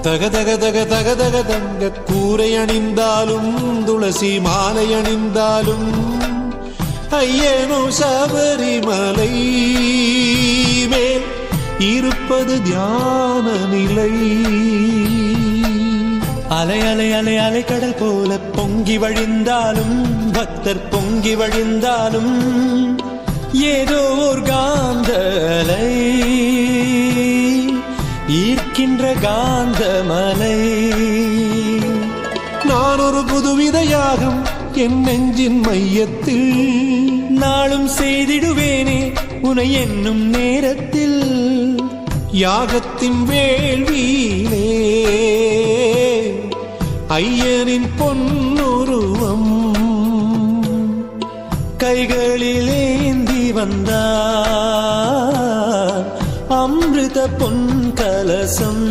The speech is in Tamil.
தக தக தக தக தக தங்க கூரை அணிந்தாலும் துளசி மாலை அணிந்தாலும் ஐயனோ சபரிமலை மேல் இருப்பது தியான நிலை. அலை அலை அலை அலை கடல் போல பொங்கி வழிந்தாலும் பக்தர் பொங்கி வழிந்தாலும் ஏதோ ஒரு காந்த அலை ஈர்க்கின்ற காந்தமலை. நான் ஒரு புதுவித யாகம் என் நெஞ்சின் மையத்தில் நாளும் செய்திடுவேனே உனை என்னும் நேரத்தில். யாகத்தின் வேள்வியிலே ஐயனின் பொன்னுருவம் கைகளில் ஏந்தி வந்தார் அமிர்த பொன் கலசம்.